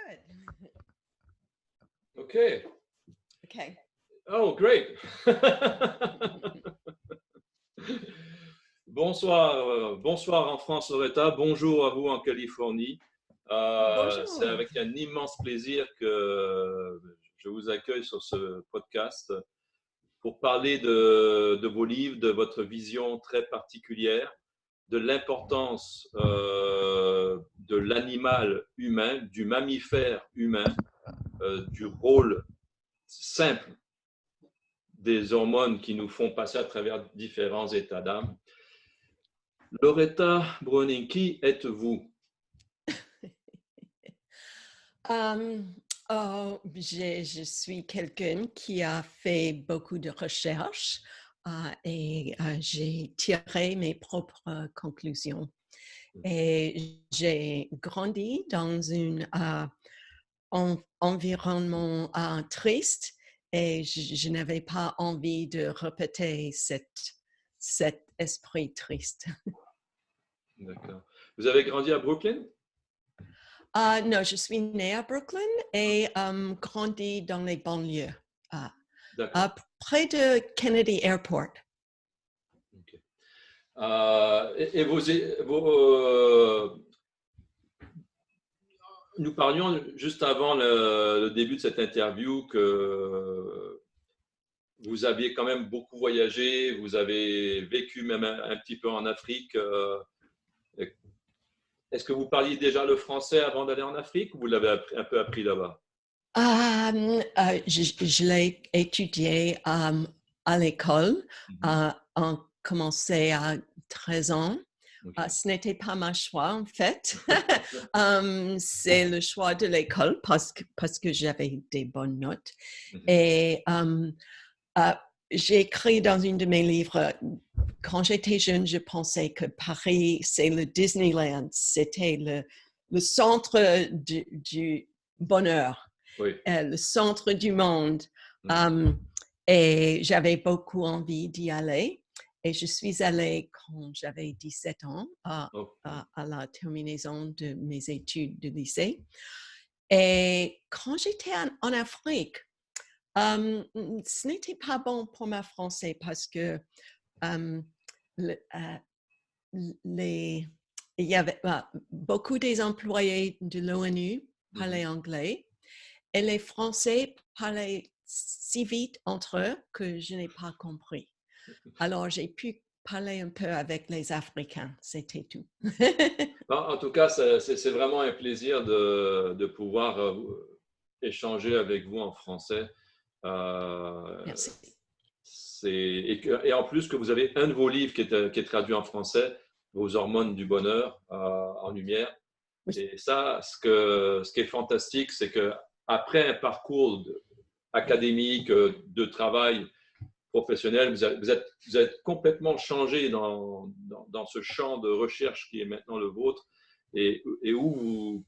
Good. Okay. Okay. Oh, great. Bonsoir, bonsoir en France, Loretta. Bonjour à vous en Californie. Bonjour. C'est avec un immense plaisir que je vous accueille sur ce podcast pour parler de vos livres, de votre vision très particulière, de l'importance de l'animal humain, du mammifère humain, du rôle simple des hormones qui nous font passer à travers différents états d'âme. Loretta Browning, qui êtes-vous? Je suis quelqu'un qui a fait beaucoup de recherches et j'ai tiré mes propres conclusions. Et j'ai grandi dans un environnement triste et je n'avais pas envie de répéter cet esprit triste. D'accord. Vous avez grandi à Brooklyn? Non, je suis née à Brooklyn et grandi dans les banlieues, près de Kennedy Airport. Okay. Et nous parlions juste avant le début de cette interview que vous aviez quand même beaucoup voyagé, vous avez vécu même un petit peu en Afrique. Est-ce que vous parliez déjà le français avant d'aller en Afrique ou vous l'avez un peu appris là-bas? Je l'ai étudié à l'école, on commençait à 13 ans. Okay. Ce n'était pas mon choix en fait. C'est le choix de l'école parce que j'avais des bonnes notes. Et j'ai écrit dans un de mes livres, quand j'étais jeune, je pensais que Paris, c'est le Disneyland, c'était le centre du bonheur, oui. Le centre du monde. Et j'avais beaucoup envie d'y aller. Et je suis allée quand j'avais 17 ans à la terminaison de mes études de lycée. Et quand j'étais en Afrique, ce n'était pas bon pour ma français parce que il y avait beaucoup des employés de l'ONU parlaient anglais et les Français parlaient si vite entre eux que je n'ai pas compris. Alors, j'ai pu parler un peu avec les Africains, c'était tout. En tout cas, c'est vraiment un plaisir de pouvoir échanger avec vous en français. Merci. Et en plus que vous avez un de vos livres qui est traduit en français, Vos hormones du bonheur en lumière. Oui. Et ça, ce qui est fantastique, c'est qu'après un parcours académique, de travail professionnel, vous êtes complètement changé dans ce champ de recherche qui est maintenant le vôtre et où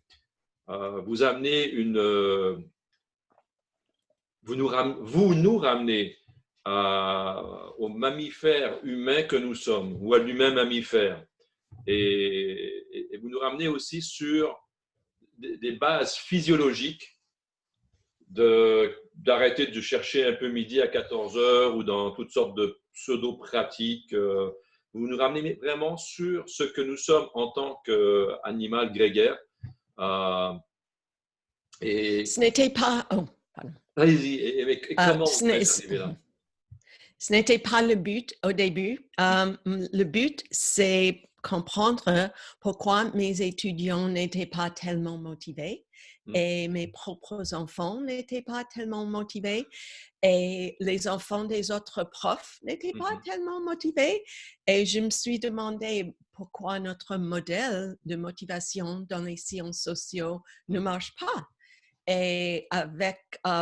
vous amenez vous nous ramenez au mammifère humain que nous sommes, ou à l'humain mammifère. Et vous nous ramenez aussi sur des bases physiologiques d'arrêter de chercher un peu midi à 14 heures ou dans toutes sortes de pseudo-pratiques. Vous nous ramenez vraiment sur ce que nous sommes en tant qu'animal grégaire. Et ce n'était pas... Oh, pardon. Allez-y, comment vous êtes arrivé là? Ce n'était pas le but au début. Le but, c'est comprendre pourquoi mes étudiants n'étaient pas tellement motivés et mes propres enfants n'étaient pas tellement motivés et les enfants des autres profs n'étaient pas tellement motivés. Et je me suis demandé pourquoi notre modèle de motivation dans les sciences sociales ne marche pas. Et avec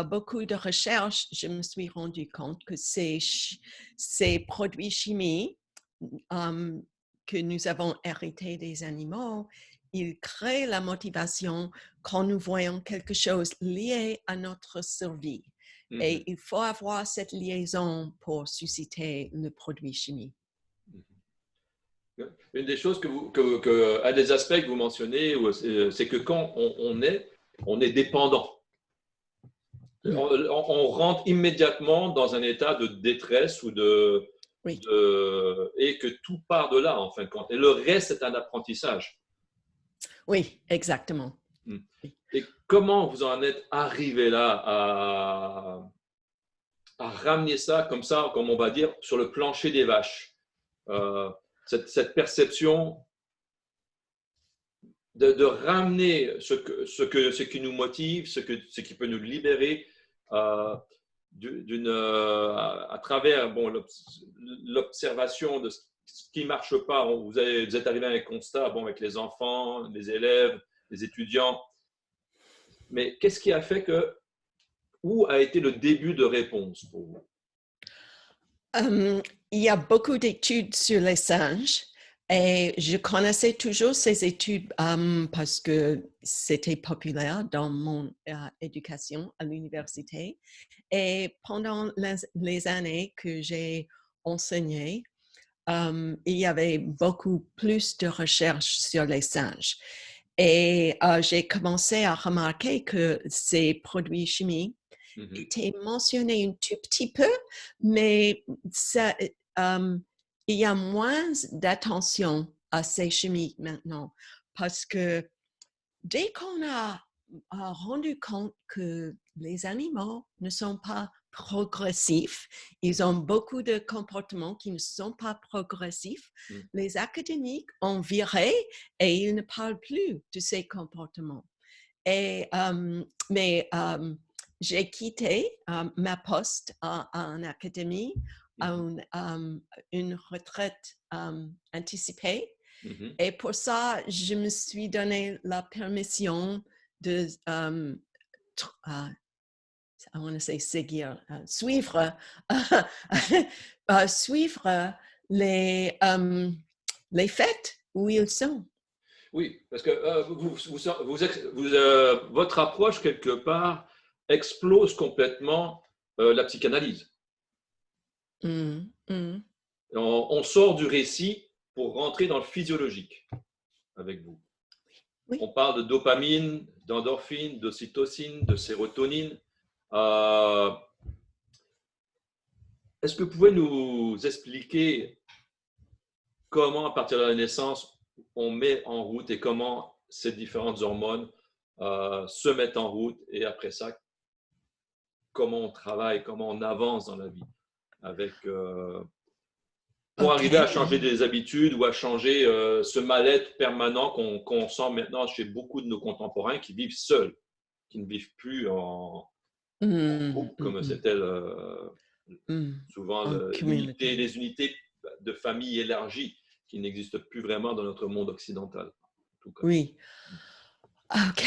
beaucoup de recherches, je me suis rendu compte que ces produits chimiques que nous avons hérités des animaux, ils créent la motivation quand nous voyons quelque chose lié à notre survie. Et il faut avoir cette liaison pour susciter le produit chimique. Une des choses un des aspects que vous mentionnez, c'est que quand on est, on est dépendant. On rentre immédiatement dans un état de détresse ou Oui. et que tout part de là, en fin de compte. Et le reste, c'est un apprentissage. Oui, exactement. Et comment vous en êtes arrivé là à ramener ça, comme on va dire, sur le plancher des vaches? Cette perception de ramener ce qui nous motive, ce qui peut nous libérer à travers l'observation de ce qui ne marche pas. Vous êtes arrivé à un constat avec les enfants, les élèves, les étudiants. Mais qu'est-ce qui a fait où a été le début de réponse pour vous? Il y a beaucoup d'études sur les singes et je connaissais toujours ces études parce que c'était populaire dans mon éducation à l'université. Et pendant les années que j'ai enseigné, il y avait beaucoup plus de recherches sur les singes. Et j'ai commencé à remarquer que ces produits chimiques étaient mentionnés un tout petit peu, mais ça, il y a moins d'attention à ces chimiques maintenant parce que dès qu'on a rendu compte que les animaux ne sont pas progressifs, ils ont beaucoup de comportements qui ne sont pas progressifs, les académiques ont viré et ils ne parlent plus de ces comportements. Et, mais j'ai quitté ma poste en académie, une retraite anticipée. Et pour ça, je me suis donné la permission de suivre, suivre les fêtes où ils sont. Oui, parce que votre approche, quelque part, explose complètement la psychanalyse. On sort du récit pour rentrer dans le physiologique avec vous. Oui. On parle de dopamine, d'endorphine, d'ocytocine, de sérotonine. Est-ce que vous pouvez nous expliquer comment, à partir de la naissance, on met en route et comment ces différentes hormones se mettent en route et après ça, comment on travaille, comment on avance dans la vie pour arriver à changer des habitudes ou à changer ce mal-être permanent qu'on sent maintenant chez beaucoup de nos contemporains qui vivent seuls, qui ne vivent plus en groupe comme c'était souvent les unités de famille élargies qui n'existent plus vraiment dans notre monde occidental. En tout cas. Oui. OK,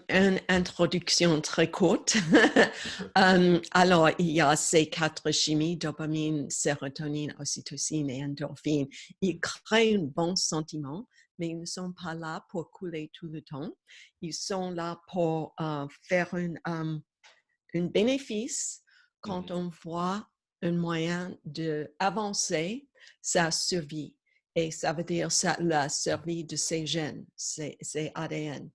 une introduction très courte. Alors, il y a ces 4 chimies, dopamine, sérotonine, ocytocine et endorphine. Ils créent un bon sentiment, mais ils ne sont pas là pour couler tout le temps. Ils sont là pour faire un bénéfice quand on voit un moyen d'avancer sa survie. Et ça veut dire la survie de ces gènes, ces ADN.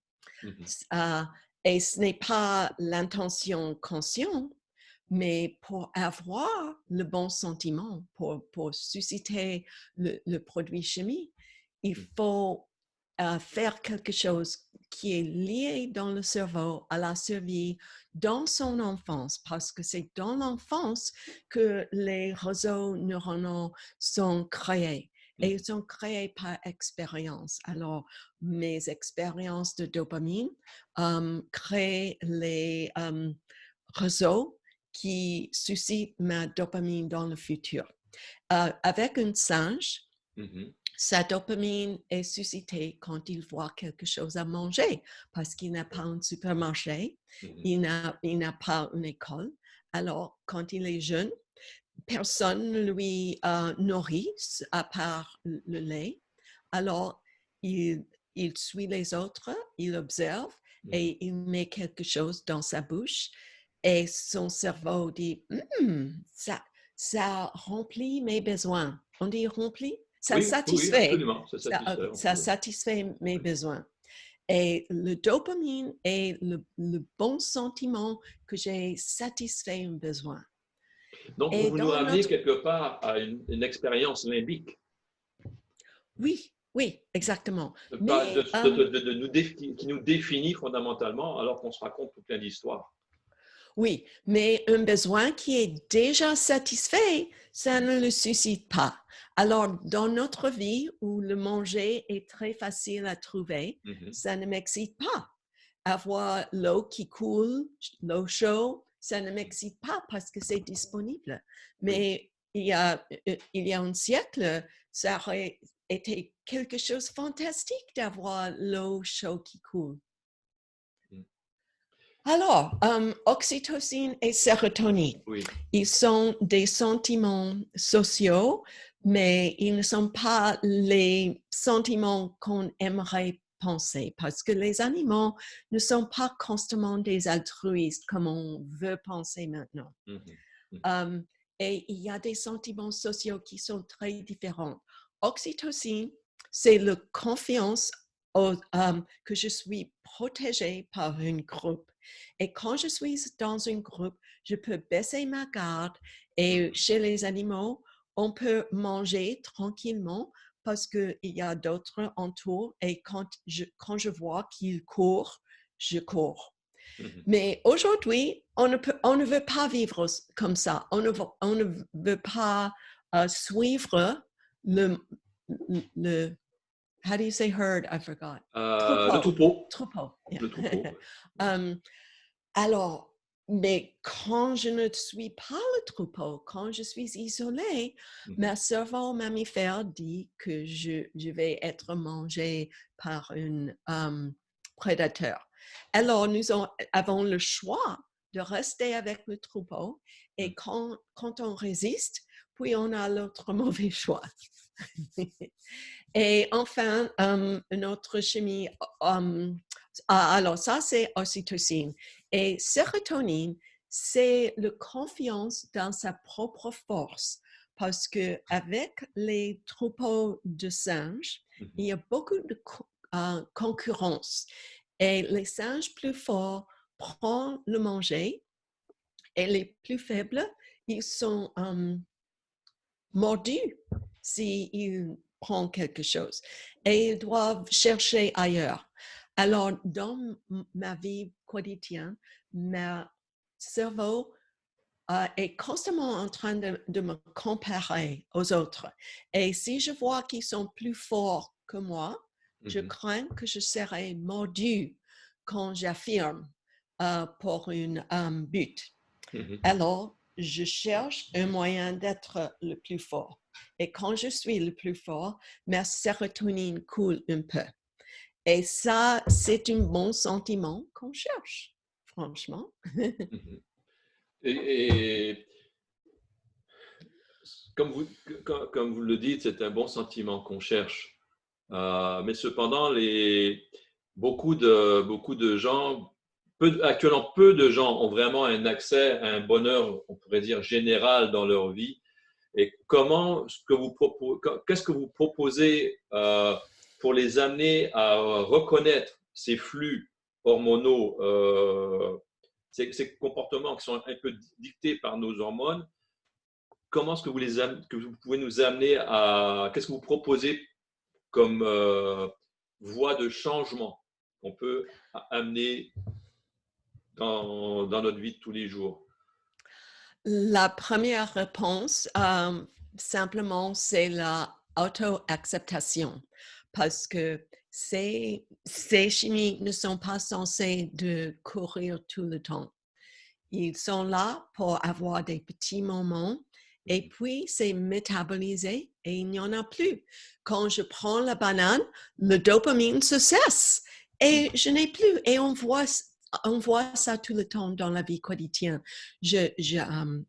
Et ce n'est pas l'intention consciente, mais pour avoir le bon sentiment, pour susciter le produit chimique, il faut faire quelque chose qui est lié dans le cerveau à la survie dans son enfance, parce que c'est dans l'enfance que les réseaux neuronaux sont créés. Et ils sont créés par expérience. Alors, mes expériences de dopamine créent les réseaux qui suscitent ma dopamine dans le futur. Avec un singe, sa dopamine est suscitée quand il voit quelque chose à manger, parce qu'il n'a pas un supermarché, il n'a pas une école. Alors, quand il est jeune, personne ne lui nourrit à part le lait. Alors, il suit les autres, il observe et il met quelque chose dans sa bouche et son cerveau dit ça remplit mes besoins. On dit remplit? Ça satisfait. Oui, absolument. Ça satisfait, ça satisfait mes besoins. Et le dopamine est le bon sentiment que j'ai satisfait un besoin. Donc, Et vous nous dans ramenez notre... quelque part à une expérience limbique. Oui, oui, exactement. Pas Mais qui nous définit fondamentalement alors qu'on se raconte tout plein d'histoires. oui, mais un besoin qui est déjà satisfait, ça ne le suscite pas. Alors, dans notre vie où le manger est très facile à trouver, ça ne m'excite pas. Avoir l'eau qui coule, l'eau chaude, ça ne m'excite pas parce que c'est disponible. Mais il y a un siècle, ça aurait été quelque chose de fantastique d'avoir l'eau chaude qui coule. Alors, oxytocine et sérotonine, ils sont des sentiments sociaux, mais ils ne sont pas les sentiments qu'on aimerait penser parce que les animaux ne sont pas constamment des altruistes comme on veut penser maintenant. Et il y a des sentiments sociaux qui sont très différents. Oxytocine, c'est la confiance que je suis protégée par un groupe. Et quand je suis dans un groupe, je peux baisser ma garde et chez les animaux, on peut manger tranquillement parce qu'il y a d'autres autour et quand je vois qu'ils courent, je cours. Mais aujourd'hui, on ne veut pas vivre comme ça. On ne veut pas suivre le how do you say herd? I forgot. Le troupeau. Troupeau. Yeah. Le troupeau. Alors, mais quand je ne suis pas le troupeau, quand je suis isolée, mon cerveau mammifère dit que je vais être mangé par un prédateur. Alors, nous avons le choix de rester avec le troupeau et quand on résiste, puis on a l'autre mauvais choix. Et enfin, une autre chimie, alors ça c'est oxytocine. Et sérotonine, c'est la confiance dans sa propre force. Parce qu'avec les troupeaux de singes, il y a beaucoup de concurrence. Et les singes plus forts prennent le manger et les plus faibles, ils sont mordus s'ils prennent quelque chose. Et ils doivent chercher ailleurs. Alors, dans ma vie quotidienne, mon cerveau est constamment en train de me comparer aux autres. Et si je vois qu'ils sont plus forts que moi, je crains que je serai mordu quand j'affirme pour un but. Alors, je cherche un moyen d'être le plus fort. Et quand je suis le plus fort, ma sérotonine coule un peu. Et ça, c'est un bon sentiment qu'on cherche, franchement. Et comme vous le dites, c'est un bon sentiment qu'on cherche. Mais cependant, beaucoup de gens, actuellement peu de gens ont vraiment un accès à un bonheur, on pourrait dire, général dans leur vie. Et qu'est-ce que vous proposez pour les amener à reconnaître ces flux hormonaux, ces comportements qui sont un peu dictés par nos hormones? Comment est-ce que vous pouvez nous amener à, qu'est-ce que vous proposez comme voie de changement qu'on peut amener dans notre vie de tous les jours? La première réponse, simplement, c'est la auto-acceptation parce que ces chimies ne sont pas censées de courir tout le temps. Ils sont là pour avoir des petits moments et puis c'est métabolisé et il n'y en a plus. Quand je prends la banane, le dopamine se cesse et je n'ai plus. Et on voit ça tout le temps dans la vie quotidienne.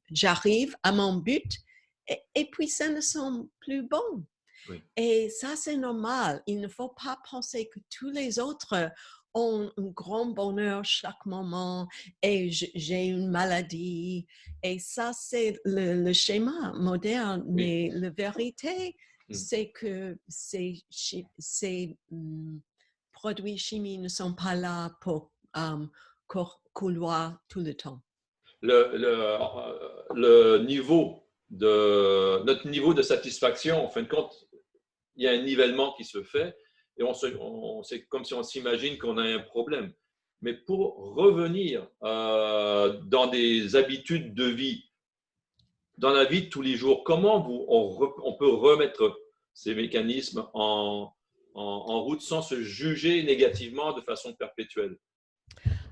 J'arrive à mon but et puis ça ne sent plus bon. Oui. Et ça, c'est normal. Il ne faut pas penser que tous les autres ont un grand bonheur chaque moment et j'ai une maladie. Et ça, c'est le schéma moderne. Oui. Mais la vérité, c'est que c'est produits chimiques ne sont pas là pour couloir tout le temps. Notre niveau de satisfaction, en fin de compte, il y a un nivellement qui se fait et c'est comme si on s'imagine qu'on a un problème. Mais pour revenir dans des habitudes de vie, dans la vie de tous les jours, comment on peut remettre ces mécanismes en route sans se juger négativement de façon perpétuelle?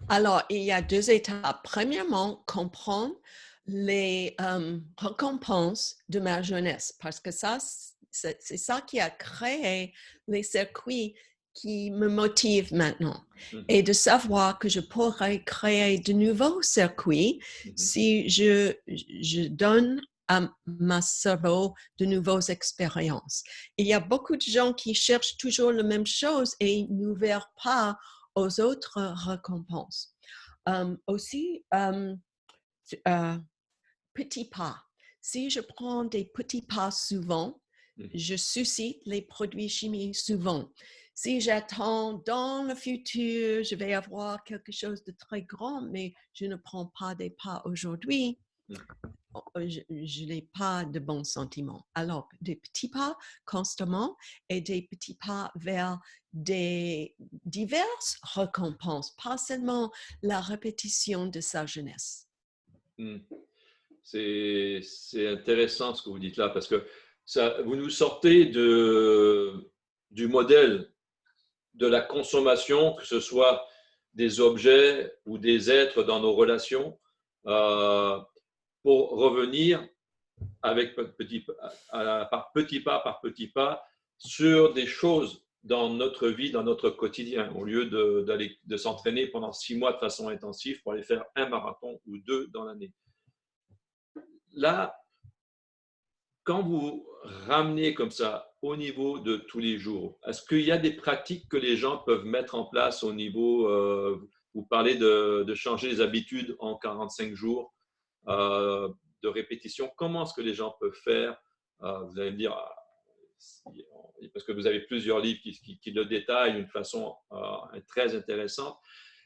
Alors, il y a 2 étapes. Premièrement, comprendre les récompenses de ma jeunesse, parce que ça, c'est ça qui a créé les circuits qui me motivent maintenant. Et de savoir que je pourrais créer de nouveaux circuits si je donne à ma cerveau de nouvelles expériences. Il y a beaucoup de gens qui cherchent toujours la même chose et n'ouvrent pas aux autres récompenses. Aussi, petits pas. Si je prends des petits pas souvent, je suscite les produits chimiques souvent. Si j'attends dans le futur, je vais avoir quelque chose de très grand, mais je ne prends pas des pas aujourd'hui, je n'ai pas de bons sentiments. Alors, des petits pas constamment et des petits pas vers des diverses récompenses, pas seulement la répétition de sa jeunesse. C'est intéressant ce que vous dites là, parce que vous nous sortez du modèle de la consommation, que ce soit des objets ou des êtres dans nos relations, pour revenir avec par petit pas sur des choses dans notre vie, dans notre quotidien, au lieu de s'entraîner pendant 6 mois de façon intensive pour aller faire un marathon ou 2 dans l'année. Là, quand vous ramenez comme ça au niveau de tous les jours, est-ce qu'il y a des pratiques que les gens peuvent mettre en place au niveau, vous parlez de changer les habitudes en 45 jours de répétition, comment est-ce que les gens peuvent faire? Vous allez me dire, parce que vous avez plusieurs livres qui le détaillent d'une façon très intéressante,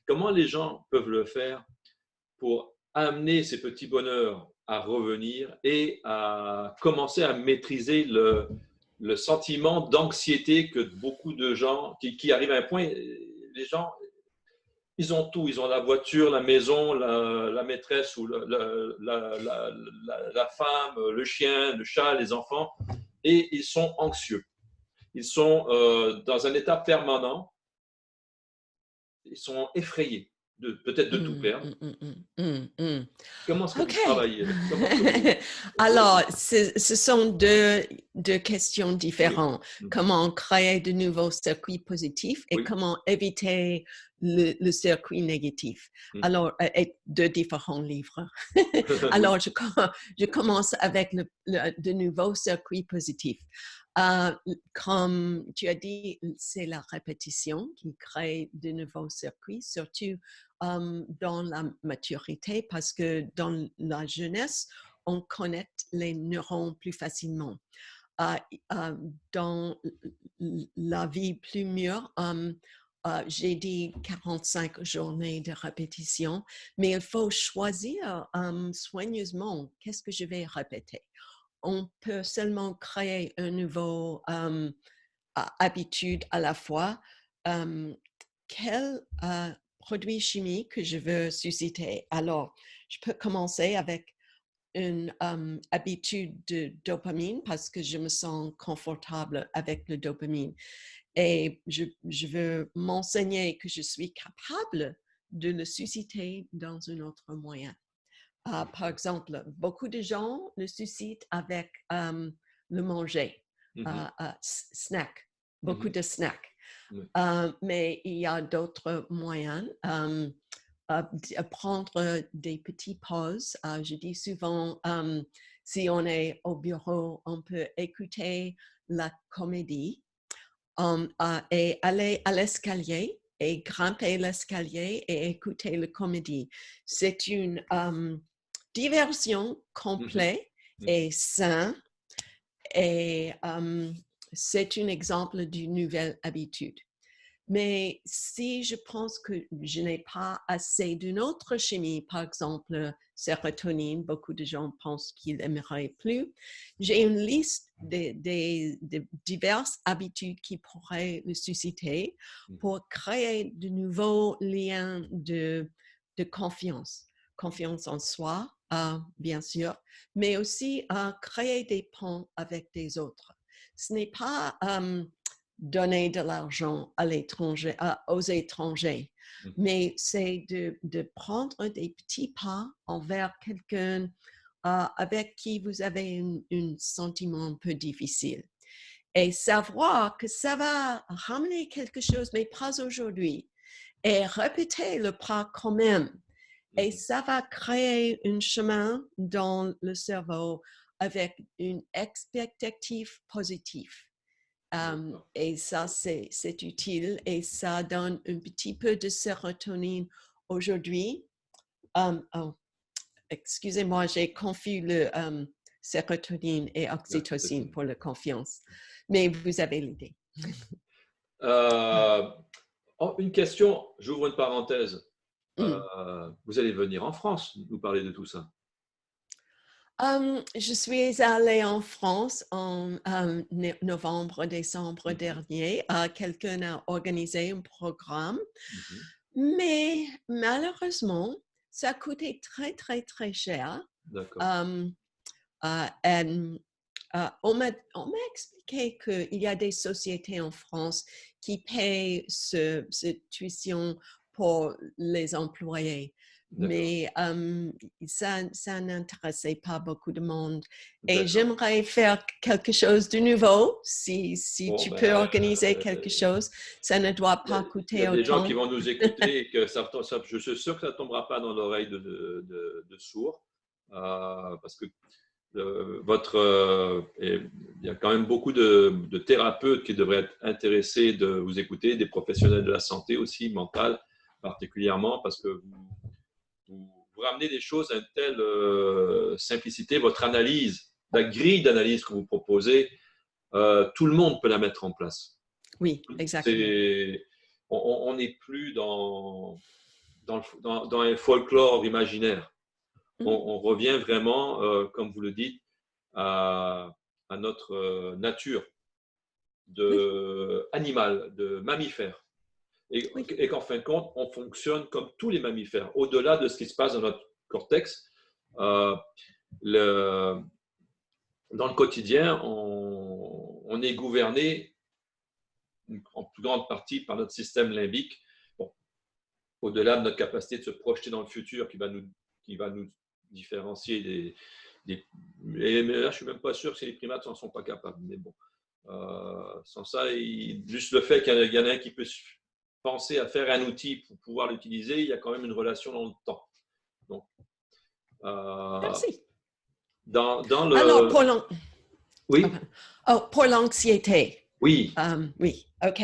comment les gens peuvent le faire pour amener ces petits bonheurs à revenir et à commencer à maîtriser le sentiment d'anxiété que beaucoup de gens qui arrivent à un point, les gens, ils ont tout, ils ont la voiture, la maison, la maîtresse ou la femme, le chien, le chat, les enfants, et ils sont anxieux. Ils sont dans un état permanent, ils sont effrayés peut-être de tout perdre. Comment est-ce que vous travaillez? Alors, ce sont deux questions différentes. Oui. Comment créer de nouveaux circuits positifs et comment éviter le circuit négatif. Alors, et deux différents livres. Alors, je commence avec de nouveaux circuits positifs. Comme tu as dit, c'est la répétition qui crée de nouveaux circuits, surtout dans la maturité, parce que dans la jeunesse, on connecte les neurones plus facilement. Dans la vie plus mûre, j'ai dit 45 journées de répétition, mais il faut choisir soigneusement qu'est-ce que je vais répéter. On peut seulement créer un nouveau habitude à la fois. Quel produit chimique que je veux susciter? Alors, je peux commencer avec une habitude de dopamine parce que je me sens confortable avec le dopamine. Et je veux m'enseigner que je suis capable de le susciter dans un autre moyen. Par exemple, beaucoup de gens le suscitent avec le manger, snack, beaucoup de snacks. Mais il y a d'autres moyens. Prendre des petites pauses. Je dis souvent, si on est au bureau, on peut écouter la comédie et aller à l'escalier et grimper l'escalier et écouter la comédie. C'est une diversion complète et saine et c'est un exemple d'une nouvelle habitude. Mais si je pense que je n'ai pas assez d'une autre chimie, par exemple sérotonine, beaucoup de gens pensent qu'ils n'aimeraient plus, j'ai une liste de diverses habitudes qui pourraient le susciter pour créer de nouveaux liens de confiance. Confiance en soi, bien sûr, mais aussi créer des ponts avec des autres. Ce n'est pas donner de l'argent à l'étranger, aux étrangers, mais c'est de prendre des petits pas envers quelqu'un avec qui vous avez un sentiment un peu difficile. Et savoir que ça va ramener quelque chose, mais pas aujourd'hui. Et répéter le pas quand même. Et ça va créer un chemin dans le cerveau avec une expectative positive. Et ça, c'est utile et ça donne un petit peu de sérotonine aujourd'hui. Excusez-moi, j'ai confus le sérotonine et oxytocine pour la confiance. Mais vous avez l'idée. Une question, j'ouvre une parenthèse. Vous allez venir en France nous parler de tout ça? Je suis allée en France en novembre, décembre dernier. Quelqu'un a organisé un programme, mais malheureusement, ça a coûté très, très, très cher. D'accord. On m'a expliqué qu'il y a des sociétés en France qui payent cette tuition pour les employés. Mais ça n'intéressait pas beaucoup de monde. Et j'aimerais faire quelque chose de nouveau. Si tu peux organiser quelque chose, ça ne doit pas coûter autant. Il y a des gens qui vont nous écouter et que je suis sûr que ça ne tombera pas dans l'oreille de sourds. Parce que il y a quand même beaucoup de thérapeutes qui devraient être intéressés de vous écouter, des professionnels de la santé aussi, mentale particulièrement, parce que vous ramenez des choses à une telle simplicité. Votre analyse, la grille d'analyse que vous proposez, tout le monde peut la mettre en place. Oui, exactement. On n'est plus dans un folklore imaginaire. On revient vraiment, comme vous le dites, à notre nature animale, de mammifère. Et qu'en fin de compte, on fonctionne comme tous les mammifères. Au-delà de ce qui se passe dans notre cortex, dans le quotidien, on est gouverné en plus grande partie par notre système limbique. Bon, au-delà de notre capacité de se projeter dans le futur qui va nous différencier mais là, je ne suis même pas sûr que les primates n'en sont pas capables. Mais bon, sans ça, juste le fait qu'il y en a un qui peut penser à faire un outil pour pouvoir l'utiliser, il y a quand même une relation dans le temps. Donc, merci. Alors, oui. Pour l'anxiété. Oui. Oui, OK.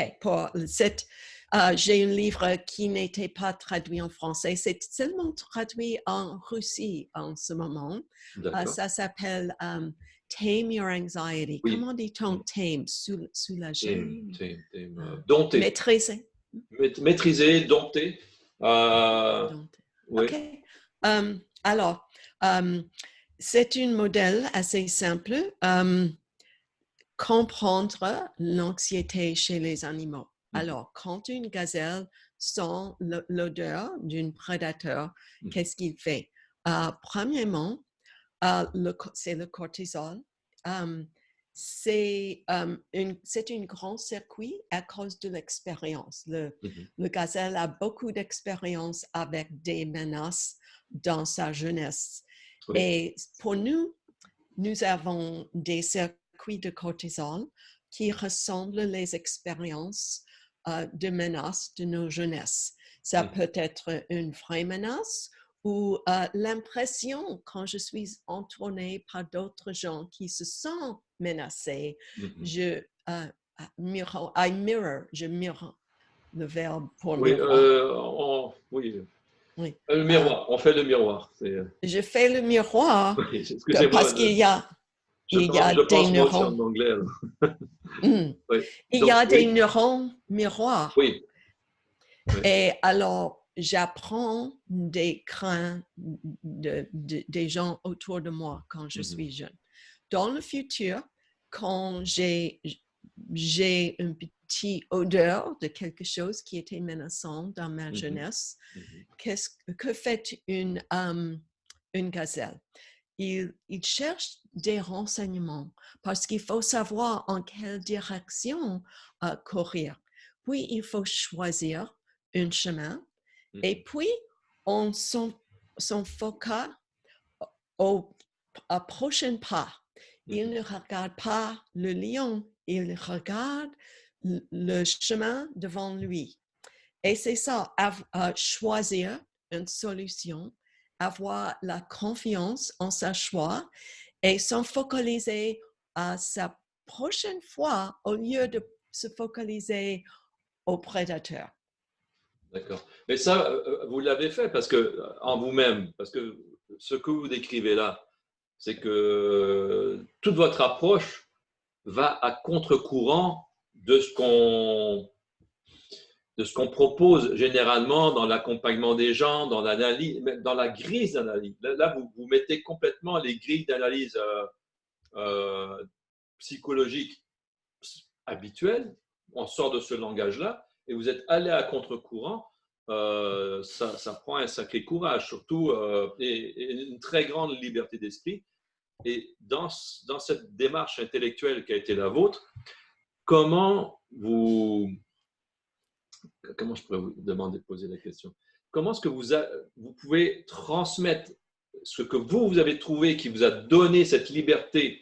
J'ai un livre qui n'était pas traduit en français. C'est seulement traduit en Russie en ce moment. Ça s'appelle Tame Your Anxiety. Oui. Comment dit-on tame? Soulager? Dompter. Maîtriser. Maîtriser, dompter. Oui. OK. Alors, c'est un modèle assez simple. Comprendre l'anxiété chez les animaux. Alors, quand une gazelle sent l'odeur d'un prédateur, qu'est-ce qu'il fait? Premièrement, c'est le cortisol. C'est un grand circuit à cause de l'expérience. Le gazelle a beaucoup d'expérience avec des menaces dans sa jeunesse. Oui. Et pour nous avons des circuits de cortisol qui ressemblent les expériences de menaces de nos jeunesses. Ça peut être une vraie menace ou l'impression quand je suis entourée par d'autres gens qui se sentent menacés. Je mirror le verbe pour miroir. Oui. Le miroir, on fait le miroir. Je fais le miroir excusez-moi, parce qu'il y a... il y a Je des pense moi aussi en neurones. anglais. Oui. Il y Donc, a des oui, neurones miroirs. oui, oui. Et alors, j'apprends des craintes des gens autour de moi quand je Mhm, suis jeune. Dans le futur, quand j'ai une petite odeur de quelque chose qui était menaçant dans ma mhm, jeunesse, mhm, que fait une gazelle? Il cherche des renseignements parce qu'il faut savoir en quelle direction courir. Puis, il faut choisir un chemin et mhm, puis on s'en focus au prochain pas. Il mhm. ne regarde pas le lion, il regarde le chemin devant lui. Et c'est ça, choisir une solution, avoir la confiance en sa choix et s'en focaliser à sa prochaine fois au lieu de se focaliser au prédateur. D'accord. Mais ça, vous l'avez fait parce que en vous-même, parce que ce que vous décrivez là, c'est que toute votre approche va à contre-courant de ce qu'on propose généralement dans l'accompagnement des gens, dans l'analyse, dans la grille d'analyse. Là, vous mettez complètement les grilles d'analyse euh, psychologiques habituelles. On sort de ce langage-là et vous êtes allé à contre-courant. Ça prend un sacré courage, surtout, et une très grande liberté d'esprit. Et dans cette démarche intellectuelle qui a été la vôtre, comment comment je pourrais vous demander, poser la question? Comment est-ce que vous pouvez transmettre ce que vous avez trouvé qui vous a donné cette liberté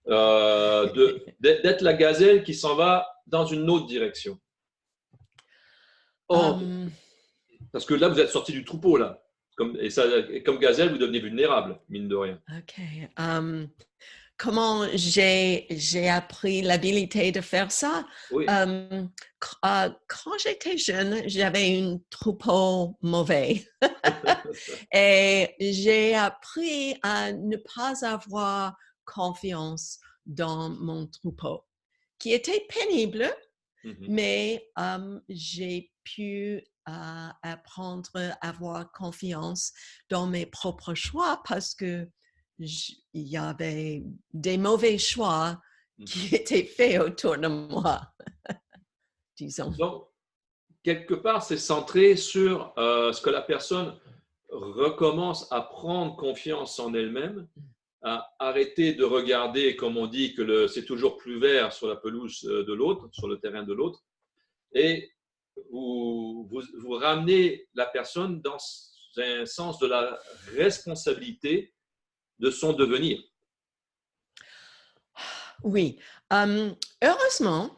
d'être la gazelle qui s'en va dans une autre direction? Or, Um, parce que là, vous êtes sorti du troupeau, là. Comme gazelle, vous devenez vulnérable, mine de rien. OK. Comment j'ai appris l'habilité de faire ça? Oui. Quand j'étais jeune, j'avais un troupeau mauvais et j'ai appris à ne pas avoir confiance dans mon troupeau, qui était pénible, Mhm. mais j'ai pu apprendre à avoir confiance dans mes propres choix parce que il y avait des mauvais choix Mhm. qui étaient faits autour de moi, disons. Donc, quelque part, c'est centré sur ce que la personne recommence à prendre confiance en elle-même, à arrêter de regarder, comme on dit, que c'est toujours plus vert sur la pelouse de l'autre, sur le terrain de l'autre, et vous ramenez la personne dans un sens de la responsabilité de son devenir. Oui. Heureusement,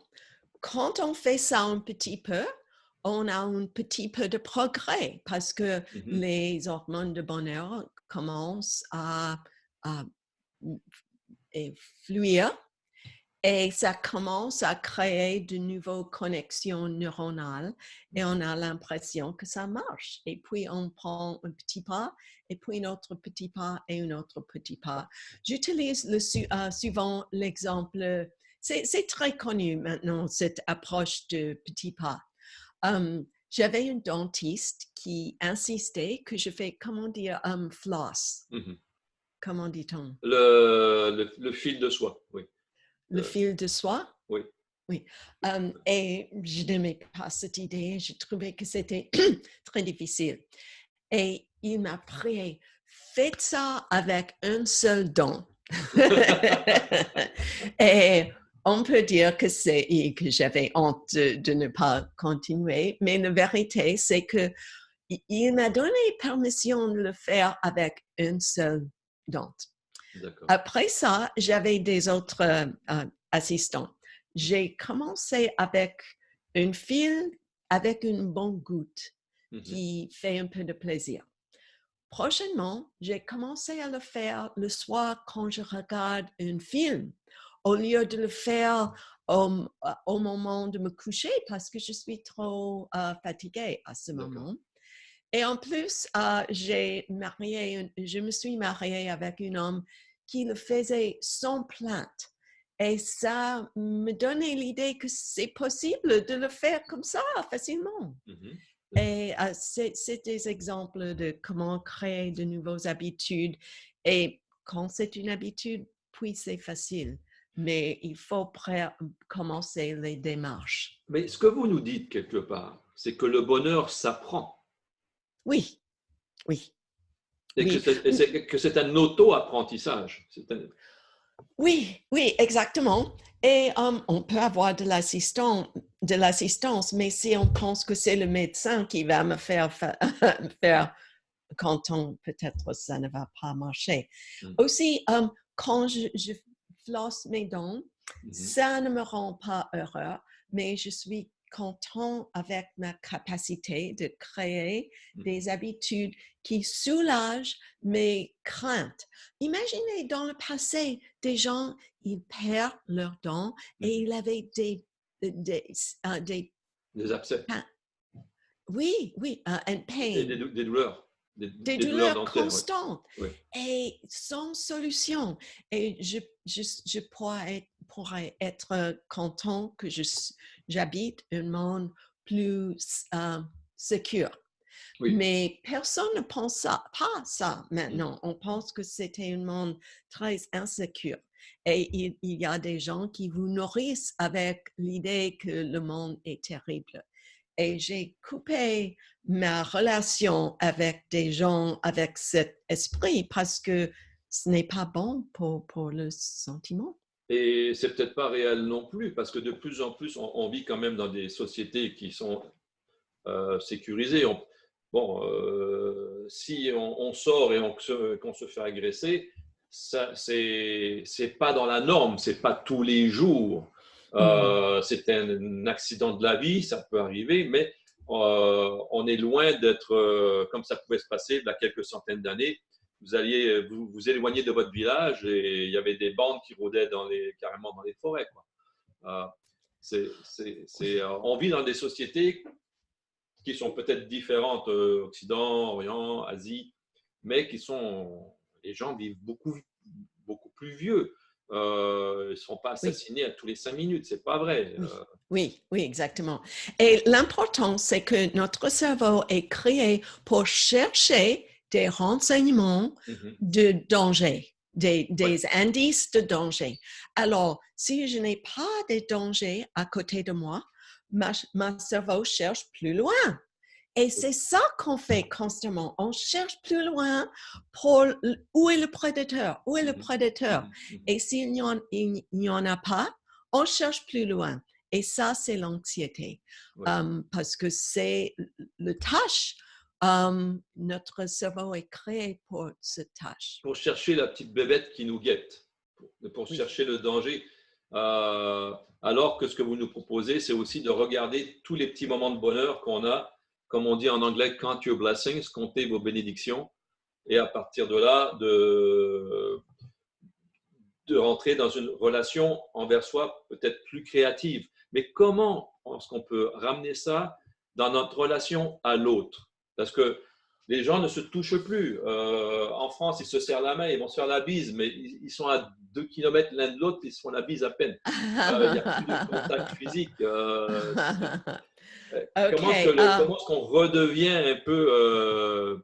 quand on fait ça un petit peu, on a un petit peu de progrès parce que Mhm, les hormones de bonheur commencent à fluir et ça commence à créer de nouvelles connexions neuronales et on a l'impression que ça marche. Et puis, on prend un petit pas et puis un autre petit pas et un autre petit pas. J'utilise souvent l'exemple, c'est très connu maintenant, cette approche de petits pas. J'avais une dentiste qui insistait que je fais, comment dire, floss. mhm. Comment dit-on? Le fil de soie, oui. Le fil de soie? Oui. Oui. Et je n'aimais pas cette idée. Je trouvais que c'était très difficile. Et il m'a prié, faites ça avec un seul dent. Et on peut dire que j'avais honte de ne pas continuer, mais la vérité, c'est que il m'a donné permission de le faire avec une seule dent. D'accord. Après ça, j'avais des autres assistants. J'ai commencé avec une file avec une bonne goutte Mhm, qui fait un peu de plaisir. Prochainement, j'ai commencé à le faire le soir quand je regarde un film, au lieu de le faire au moment de me coucher parce que je suis trop fatiguée à ce d'accord. moment. Et en plus, je me suis mariée avec un homme qui le faisait sans plainte. Et ça me donnait l'idée que c'est possible de le faire comme ça, facilement. Et c'est des exemples de comment créer de nouvelles habitudes. Et quand c'est une habitude, puis c'est facile. Mais il faut commencer les démarches. Mais ce que vous nous dites quelque part, c'est que le bonheur s'apprend. Oui, oui, Et oui. que c'est un auto-apprentissage. Oui, oui, exactement. Et on peut avoir de l'assistance, mais si on pense que c'est le médecin qui va me faire quand peut-être ça ne va pas marcher. Aussi, quand je flosse mes dents, ça ne me rend pas heureux, mais je suis content avec ma capacité de créer des habitudes qui soulagent mes craintes. Imaginez dans le passé, des gens, ils perdent leurs dents et ils avaient des abcès. Oui, un pain. Des douleurs. Des douleurs dentaires, constantes ouais. Et sans solution. Et je pourrais être content que j'habite un monde plus secure. Oui. Mais personne ne pense pas ça maintenant. On pense que c'était un monde très insécure. Et il y a des gens qui vous nourrissent avec l'idée que le monde est terrible. Et j'ai coupé ma relation avec des gens avec cet esprit parce que ce n'est pas bon pour le sentiment. Et c'est peut-être pas réel non plus, parce que de plus en plus, on vit quand même dans des sociétés qui sont sécurisées. Si on sort et qu'on se fait agresser, ça, c'est pas dans la norme, c'est pas tous les jours. C'est un accident de la vie, ça peut arriver, mais on est loin d'être comme ça pouvait se passer il y a quelques centaines d'années. Vous alliez vous éloigner de votre village et il y avait des bandes qui rôdaient carrément dans les forêts, quoi. On vit dans des sociétés qui sont peut-être différentes, Occident, Orient, Asie, mais les gens vivent beaucoup, beaucoup plus vieux. Ils ne sont pas assassinés à tous les 5 minutes, c'est pas vrai. Oui, exactement. Et l'important, c'est que notre cerveau est créé pour chercher des renseignements de danger, des indices de danger. Alors, si je n'ai pas de danger à côté de moi, mon cerveau cherche plus loin. Et c'est ça qu'on fait constamment. On cherche plus loin pour où est le prédateur, où est le prédateur. Et s'il n'y en a pas, on cherche plus loin. Et ça, c'est l'anxiété. Parce que c'est le tâche. Notre cerveau est créé pour cette tâche. Pour chercher la petite bébête qui nous guette, pour chercher le danger. Alors que ce que vous nous proposez, c'est aussi de regarder tous les petits moments de bonheur qu'on a, comme on dit en anglais, count your blessings, comptez vos bénédictions, et à partir de là, de rentrer dans une relation envers soi peut-être plus créative. Mais comment est-ce qu'on peut ramener ça dans notre relation à l'autre? Parce que les gens ne se touchent plus. En France, ils se serrent la main, ils vont se faire la bise, mais ils sont à 2 kilomètres l'un de l'autre, ils se font la bise à peine. Il n'y a plus de contact physique. Comment est-ce qu'on redevient un peu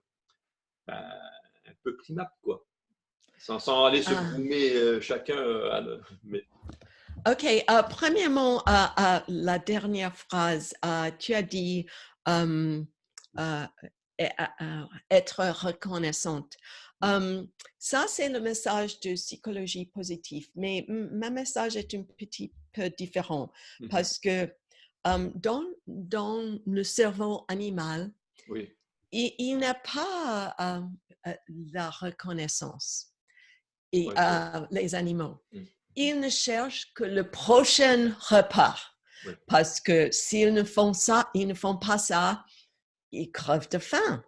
primate, quoi, sans aller se groomer chacun OK. Premièrement, la dernière phrase, tu as dit être reconnaissante. Ça, c'est le message de psychologie positive, mais ma message est un petit peu différent parce que dans le cerveau animal, il n'a pas la reconnaissance. Et les animaux. Ils ne cherchent que le prochain repas. Parce que s'ils ne font pas ça, ils crevent de faim.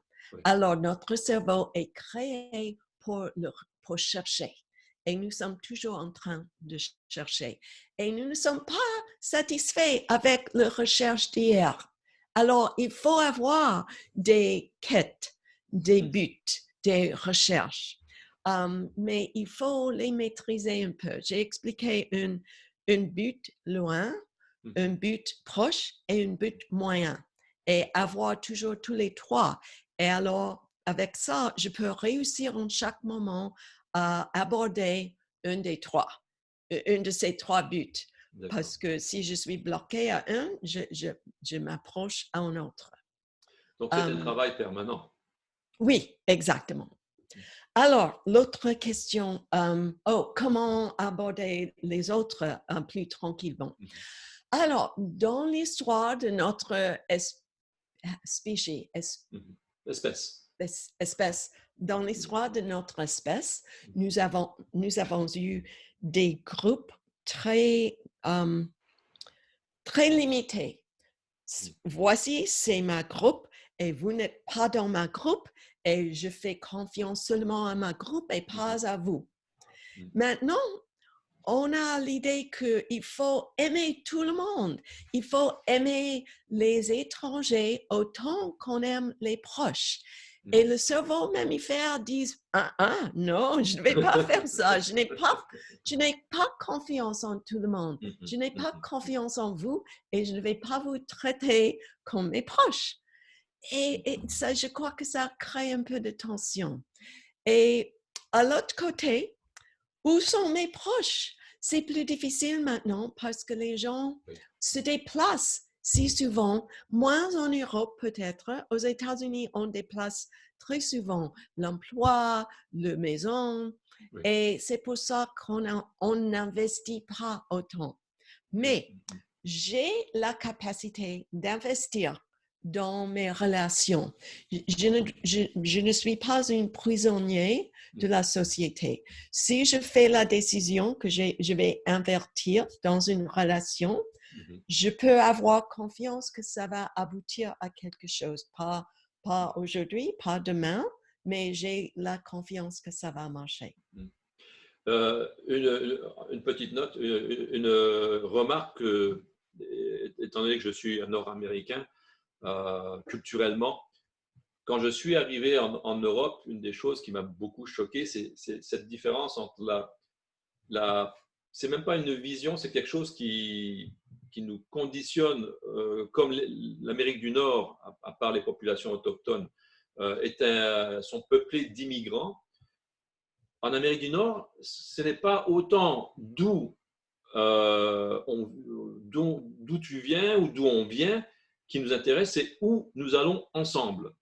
Alors, notre cerveau est créé pour chercher. Et nous sommes toujours en train de chercher. Et nous ne sommes pas satisfaits avec la recherche d'hier. Alors, il faut avoir des quêtes, des buts, des recherches. mais il faut les maîtriser un peu. J'ai expliqué un but loin, un but proche et un but moyen, et avoir toujours tous les trois. Et alors, avec ça, je peux réussir en chaque moment à aborder un de ces trois buts. Parce que si je suis bloquée à un, je m'approche à un autre. Donc, c'est un travail permanent. Oui, exactement. Alors, l'autre question, comment aborder les autres plus tranquillement? Alors, dans l'histoire de notre espèce, dans l'histoire de notre espèce, nous avons eu des groupes très limités. Voici, c'est ma groupe et vous n'êtes pas dans ma groupe et je fais confiance seulement à ma groupe et pas à vous. Maintenant, on a l'idée qu'il faut aimer tout le monde. Il faut aimer les étrangers autant qu'on aime les proches. Et le cerveau mammifère dit non, je ne vais pas faire ça. Je n'ai pas confiance en tout le monde. Je n'ai pas confiance en vous et je ne vais pas vous traiter comme mes proches. Et ça, je crois que ça crée un peu de tension. Et à l'autre côté, où sont mes proches? C'est plus difficile maintenant parce que les gens se déplacent si souvent, moins en Europe peut-être. Aux États-Unis, on déplace très souvent l'emploi, la maison, et c'est pour ça qu'on n'investit pas autant. Mais j'ai la capacité d'investir dans mes relations. Je ne suis pas une prisonnière de la société. Si je fais la décision que je vais investir dans une relation, je peux avoir confiance que ça va aboutir à quelque chose. Pas aujourd'hui, pas demain, mais j'ai la confiance que ça va marcher. Une petite note, une remarque, étant donné que je suis un Nord-Américain, culturellement, quand je suis arrivé en Europe, une des choses qui m'a beaucoup choqué, c'est cette différence entre c'est même pas une vision, c'est quelque chose qui nous conditionne, comme l'Amérique du Nord, à part les populations autochtones, sont peuplées d'immigrants. En Amérique du Nord, ce n'est pas autant d'où tu viens ou d'où on vient qui nous intéresse, c'est où nous allons ensemble.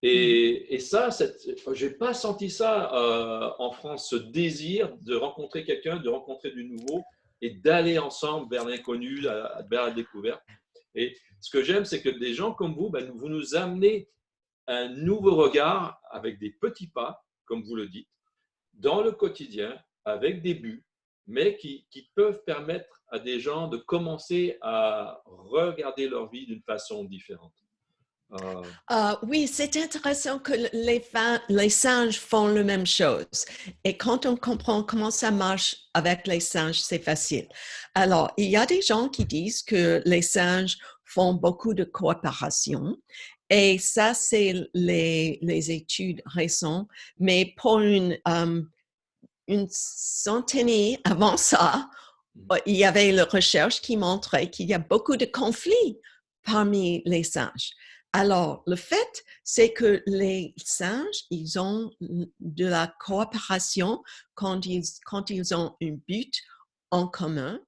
Et ça, je n'ai pas senti ça en France, ce désir de rencontrer quelqu'un, de rencontrer du nouveau et d'aller ensemble vers l'inconnu, vers la découverte. Et ce que j'aime, c'est que des gens comme vous, vous nous amenez un nouveau regard avec des petits pas, comme vous le dites, dans le quotidien, avec des buts, mais qui peuvent permettre à des gens de commencer à regarder leur vie d'une façon différente. Oui, c'est intéressant que les singes font la même chose. Et quand on comprend comment ça marche avec les singes, c'est facile. Alors, il y a des gens qui disent que les singes font beaucoup de coopération. Et ça, c'est les études récentes. Mais pour une centennée avant ça, il y avait la recherche qui montrait qu'il y a beaucoup de conflits parmi les singes. Alors, le fait, c'est que les singes, ils ont de la coopération quand ils ont un but en commun.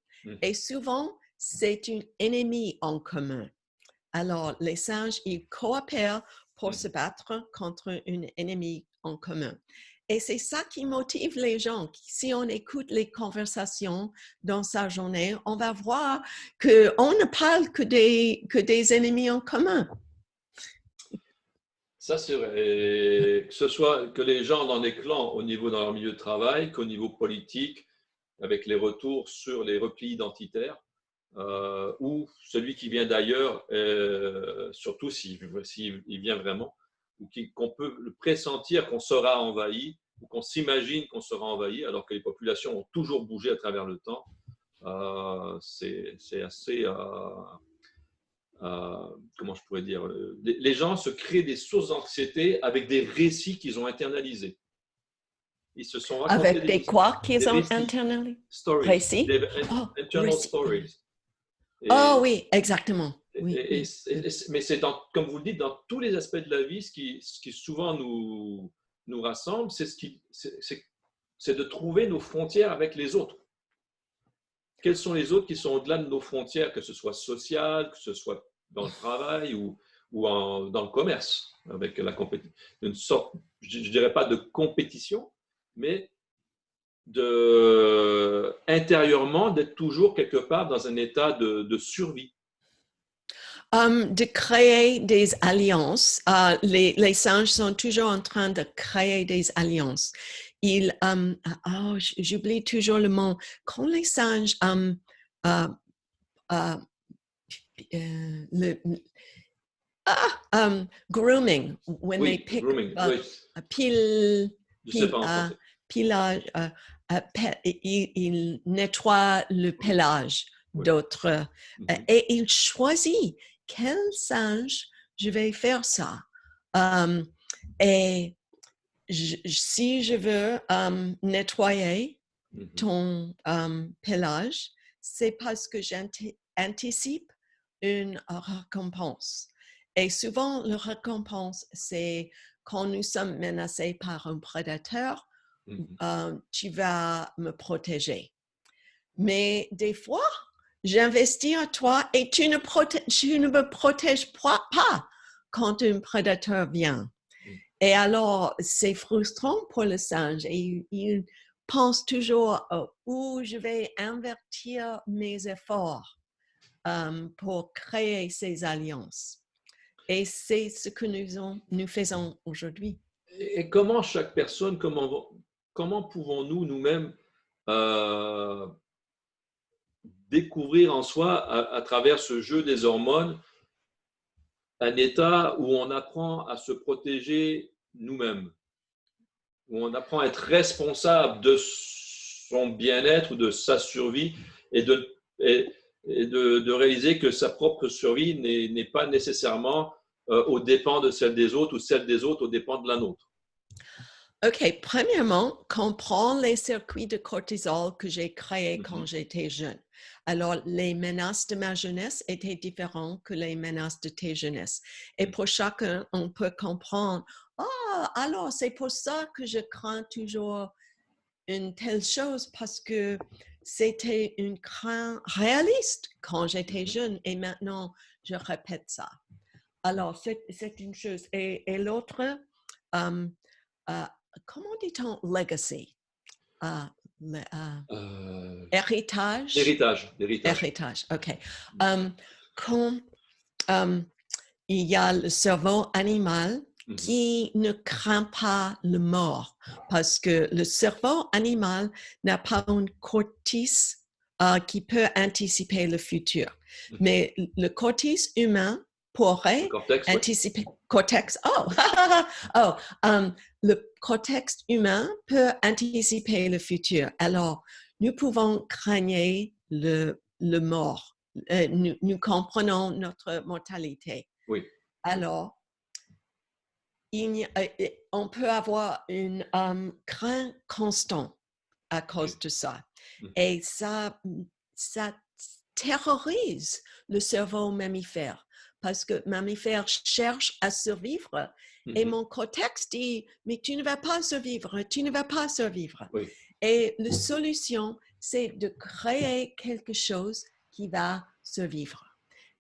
Et souvent, c'est un ennemi en commun. Alors, les singes, ils coopèrent pour se battre contre un ennemi en commun. Et c'est ça qui motive les gens. Si on écoute les conversations dans sa journée, on va voir qu'on ne parle que des ennemis en commun. Ça, c'est vrai. Et que ce soit que les gens dans des clans au niveau dans leur milieu de travail, qu'au niveau politique, avec les retours sur les replis identitaires, ou celui qui vient d'ailleurs, surtout s'il vient vraiment, ou qu'on peut le pressentir qu'on sera envahi, ou qu'on s'imagine qu'on sera envahi, alors que les populations ont toujours bougé à travers le temps. C'est assez... comment je pourrais dire, les gens se créent des sources d'anxiété avec des récits qu'ils ont internalisés. Ils se sont racontés Avec des quoi qu'ils ont internalisé? Stories. Récits? Internal stories. Oh oui, exactement. Oui, oui. Mais c'est comme vous le dites, dans tous les aspects de la vie, ce qui souvent nous rassemble, c'est de trouver nos frontières avec les autres. Quels sont les autres qui sont au-delà de nos frontières, que ce soit social, que ce soit dans le travail ou dans le commerce, avec la compétition. Une sorte, je ne dirais pas de compétition, mais intérieurement, d'être toujours quelque part dans un état de survie. De créer des alliances. Les singes sont toujours en train de créer des alliances. J'oublie toujours le mot. Quand les singes grooming, when they pick grooming, oui. il nettoie le pelage d'autres et il choisit quel singe je vais faire ça. Et si je veux nettoyer ton pelage, c'est parce que j'anticipe une récompense. Et souvent, la récompense, c'est quand nous sommes menacés par un prédateur, tu vas me protéger. Mais des fois, j'investis en toi et tu ne me protèges pas quand un prédateur vient. Et alors, c'est frustrant pour le singe. Et il pense toujours où je vais invertir mes efforts pour créer ces alliances. Et c'est ce que nous faisons aujourd'hui. Et comment chaque personne, comment pouvons-nous nous-mêmes découvrir en soi, à travers ce jeu des hormones, un état où on apprend à se protéger nous-mêmes, où on apprend à être responsable de son bien-être ou de sa survie et de réaliser que sa propre survie n'est pas nécessairement aux dépens de celle des autres ou celle des autres aux dépens de la nôtre. OK. Premièrement, comprendre les circuits de cortisol que j'ai créés quand j'étais jeune. Alors, les menaces de ma jeunesse étaient différentes que les menaces de tes jeunesses. Et pour chacun, on peut comprendre, alors c'est pour ça que je crains toujours une telle chose parce que c'était une crainte réaliste quand j'étais jeune et maintenant, je répète ça. Alors, c'est une chose. Et l'autre, comment dit-on legacy? Héritage. Héritage, OK. Quand il y a le cerveau animal qui ne craint pas le mort, parce que le cerveau animal n'a pas une cortex qui peut anticiper le futur. Mais le cortex humain pourrait anticiper. Cortex, le cortex humain peut anticiper le futur. Alors, nous pouvons craigner le mort. Nous comprenons notre mortalité. Oui. Alors, on peut avoir une crainte constante à cause de ça. Et ça terrorise le cerveau mammifère parce que le mammifère cherche à survivre et mon cortex dit « mais tu ne vas pas survivre, tu ne vas pas survivre ». Et la solution, c'est de créer quelque chose qui va survivre.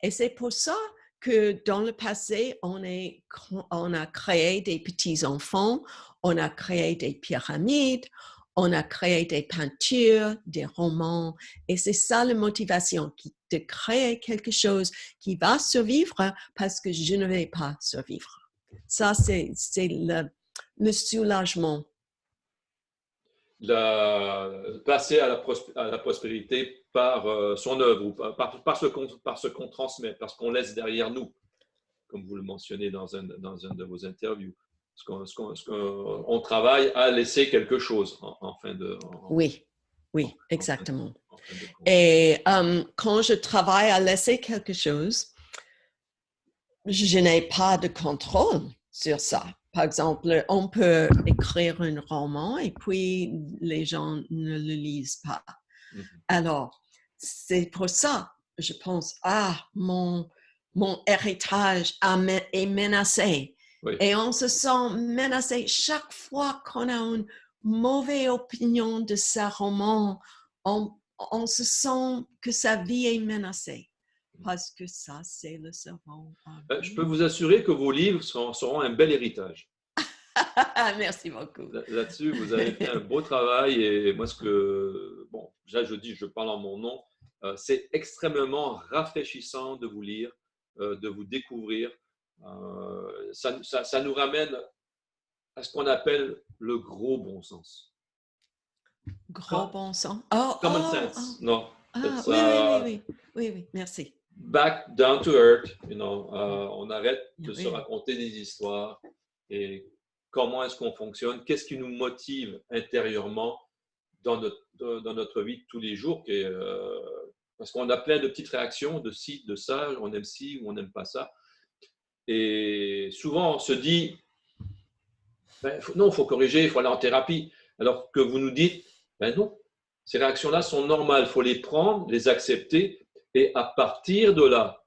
Et c'est pour ça que dans le passé, on a créé des petits-enfants, on a créé des pyramides, on a créé des peintures, des romans. Et c'est ça la motivation, de créer quelque chose qui va survivre parce que je ne vais pas survivre. Ça, c'est le soulagement. Passer à la prospérité par son œuvre ou par ce qu'on transmet, par ce qu'on laisse derrière nous, comme vous le mentionnez dans un de vos interviews. On travaille à laisser quelque chose en fin de... Oui, exactement. Et quand je travaille à laisser quelque chose, je n'ai pas de contrôle sur ça. par exemple, on peut écrire un roman et puis les gens ne le lisent pas. Alors, c'est pour ça, je pense, mon héritage est menacé. Oui. Et on se sent menacé chaque fois qu'on a une mauvaise opinion de sa roman. On se sent que sa vie est menacée. Parce que ça, c'est le cerveau. Je peux vous assurer que vos livres seront un bel héritage. Merci beaucoup. Là-dessus, vous avez fait un beau travail et moi, là, je parle en mon nom, c'est extrêmement rafraîchissant de vous lire, de vous découvrir. Ça nous ramène à ce qu'on appelle le gros bon sens. Gros bon sens. Common sense, non. Oui, merci. Back down to earth, on arrête de se raconter des histoires et comment est-ce qu'on fonctionne, qu'est-ce qui nous motive intérieurement dans notre vie de tous les jours, parce qu'on a plein de petites réactions de ci, de ça, on aime ci ou on n'aime pas ça. Et souvent, on se dit, non, il faut corriger, il faut aller en thérapie. Alors que vous nous dites, non, ces réactions-là sont normales, il faut les prendre, les accepter. Et à partir de là,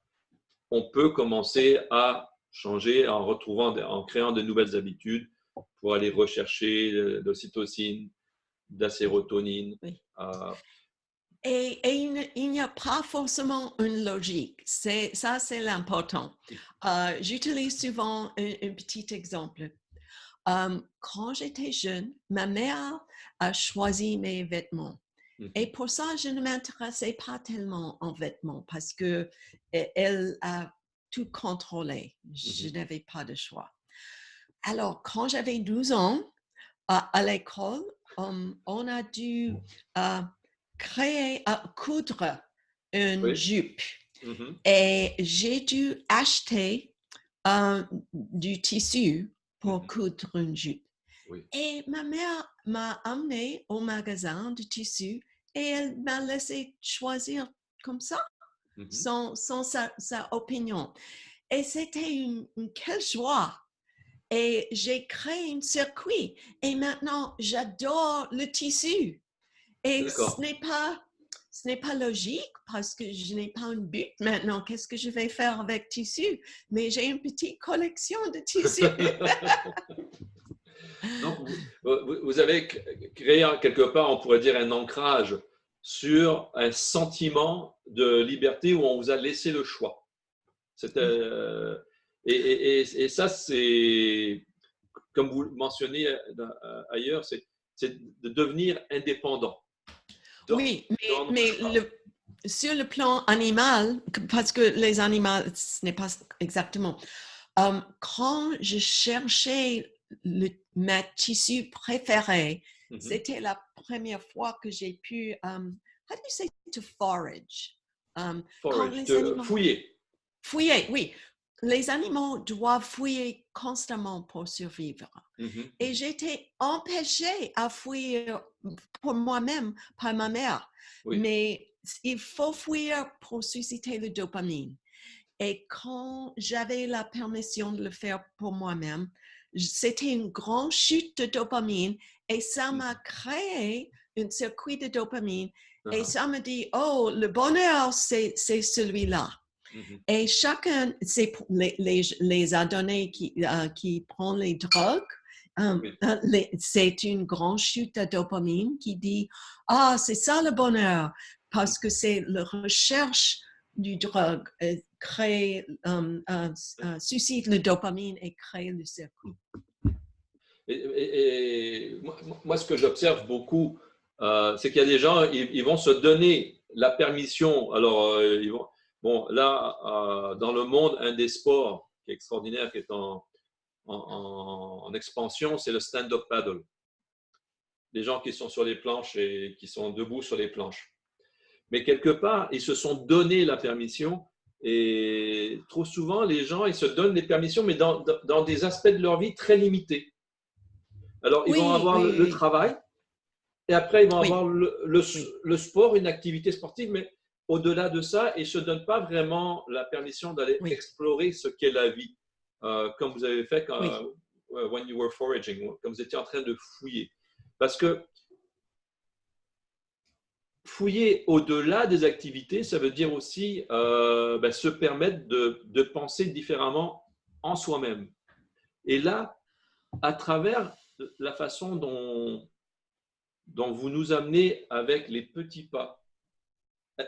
on peut commencer à changer en créant de nouvelles habitudes pour aller rechercher de l'ocytocine, de la sérotonine. Oui. Et il n'y a pas forcément une logique. Ça, c'est l'important. J'utilise souvent un petit exemple. Quand j'étais jeune, ma mère a choisi mes vêtements. Et pour ça, je ne m'intéressais pas tellement en vêtements parce qu'elle a tout contrôlé. Je n'avais pas de choix. Alors, quand j'avais 12 ans, à l'école, on a dû coudre une jupe. Et j'ai dû acheter du tissu pour coudre une jupe. Oui. Et ma mère m'a amenée au magasin de tissu et elle m'a laissé choisir comme ça, sans sa opinion. Et c'était une quelle joie! Et j'ai créé un circuit. Et maintenant, j'adore le tissu. Et ce n'est pas logique parce que je n'ai pas un but maintenant. Qu'est-ce que je vais faire avec tissu? Mais j'ai une petite collection de tissus. Donc, vous avez créé quelque part, on pourrait dire, un ancrage sur un sentiment de liberté où on vous a laissé le choix. Et ça, c'est, comme vous le mentionnez ailleurs, c'est de devenir indépendant. Oui, mais sur le plan animal, parce que les animaux, ce n'est pas exactement. Quand je cherchais ma tissu préféré, c'était la première fois que j'ai pu, how do you say to forage? Fouiller. Fouiller, oui. Les animaux doivent fouiller constamment pour survivre. Et j'étais empêchée à fouiller pour moi-même par ma mère. Oui. Mais il faut fouiller pour susciter le dopamine. Et quand j'avais la permission de le faire pour moi-même, c'était une grande chute de dopamine et ça m'a créé un circuit de dopamine. Et ça me dit, oh, le bonheur, c'est celui-là. Et chacun, c'est les adonnés qui prennent les drogues, c'est une grande chute de dopamine qui dit, c'est ça le bonheur, parce que c'est la recherche du drogue suscite le dopamine et crée le circuit. Et moi, ce que j'observe beaucoup, c'est qu'il y a des gens, ils vont se donner la permission. Alors, ils vont... Bon, là, dans le monde, un des sports qui est extraordinaire, qui est en expansion, c'est le stand-up paddle. Les gens qui sont sur les planches et qui sont debout sur les planches. Mais quelque part, ils se sont donné la permission et trop souvent, les gens, ils se donnent des permissions, mais dans des aspects de leur vie très limités. Alors, ils vont avoir le travail et après, ils vont avoir le sport, une activité sportive, mais au-delà de ça, ils ne se donnent pas vraiment la permission d'aller explorer ce qu'est la vie, comme vous avez fait when you were foraging, quand vous étiez en train de fouiller. Parce que fouiller au-delà des activités, ça veut dire aussi se permettre de penser différemment en soi-même. Et là, à travers la façon dont vous nous amenez avec les petits pas,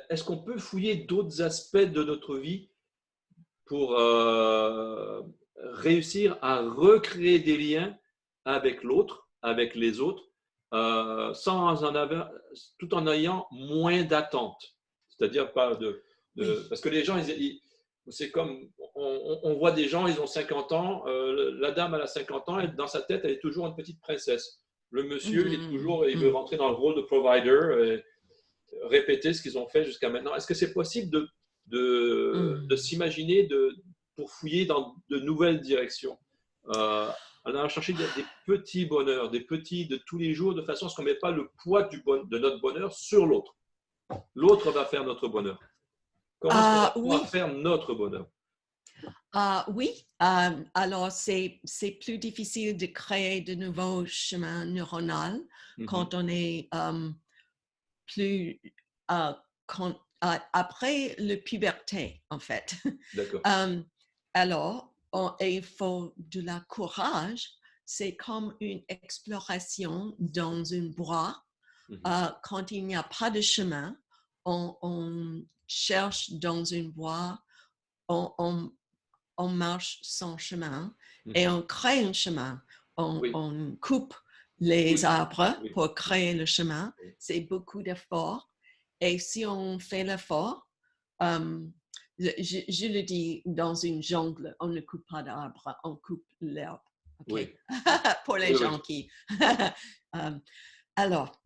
est-ce qu'on peut fouiller d'autres aspects de notre vie pour réussir à recréer des liens avec l'autre, avec les autres, tout en ayant moins d'attentes. C'est-à-dire pas parce que les gens, c'est comme, on voit des gens, ils ont 50 ans, la dame, elle a 50 ans, dans sa tête, elle est toujours une petite princesse. Le monsieur, il veut rentrer dans le rôle de provider, et répéter ce qu'ils ont fait jusqu'à maintenant. Est-ce que c'est possible de s'imaginer pour fouiller dans de nouvelles directions, en allant chercher des petits bonheurs, des petits de tous les jours, de façon à ce qu'on ne mette pas le poids de notre bonheur sur l'autre. L'autre va faire notre bonheur. Comment est-ce qu'on va faire notre bonheur? Oui, alors c'est plus difficile de créer de nouveaux chemins neuronaux quand on est plus après la puberté, en fait. D'accord. Alors, il faut de la courage. C'est comme une exploration dans une bois. Quand il n'y a pas de chemin, on cherche dans une bois, on marche sans chemin et on crée un chemin. On coupe les arbres pour créer le chemin. C'est beaucoup d'efforts. Et si on fait l'effort, je le dis, dans une jungle, on ne coupe pas d'arbres, on coupe l'herbe. Okay? Pour les gens qui... alors,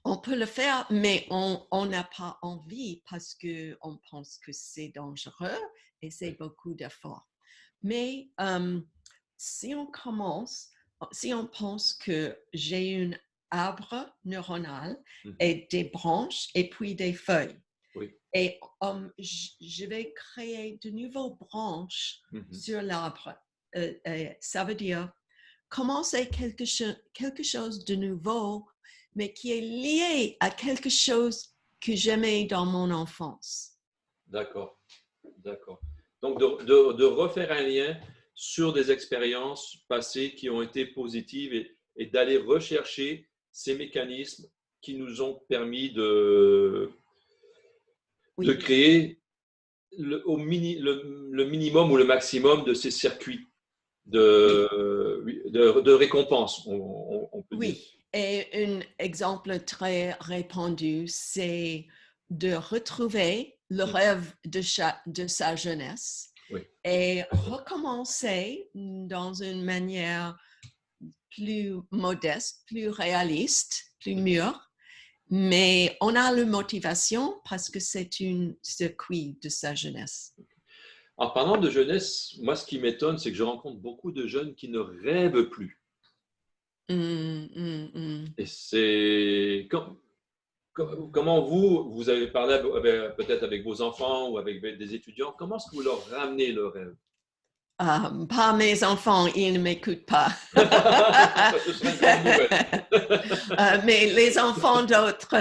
on peut le faire, mais on n'a pas envie parce qu'on pense que c'est dangereux et c'est beaucoup d'efforts. Mais si on pense que j'ai un arbre neuronal et des branches et puis des feuilles, et je vais créer de nouvelles branches sur l'arbre. Ça veut dire commencer quelque chose de nouveau, mais qui est lié à quelque chose que j'aimais dans mon enfance. D'accord. Donc, de refaire un lien sur des expériences passées qui ont été positives et d'aller rechercher ces mécanismes qui nous ont permis de créer le minimum ou le maximum de ces circuits de récompense, on peut dire. Et un exemple très répandu, c'est de retrouver le rêve de sa jeunesse et recommencer dans une manière plus modeste, plus réaliste, plus mûre. Mais on a la motivation parce que c'est un circuit de sa jeunesse. En parlant de jeunesse, moi, ce qui m'étonne, c'est que je rencontre beaucoup de jeunes qui ne rêvent plus. Et c'est... Comment vous avez parlé peut-être avec vos enfants ou avec des étudiants, comment est-ce que vous leur ramenez le rêve? Pas mes enfants, ils ne m'écoutent pas. Ce serait une grande nouvelle. Mais les enfants d'autres.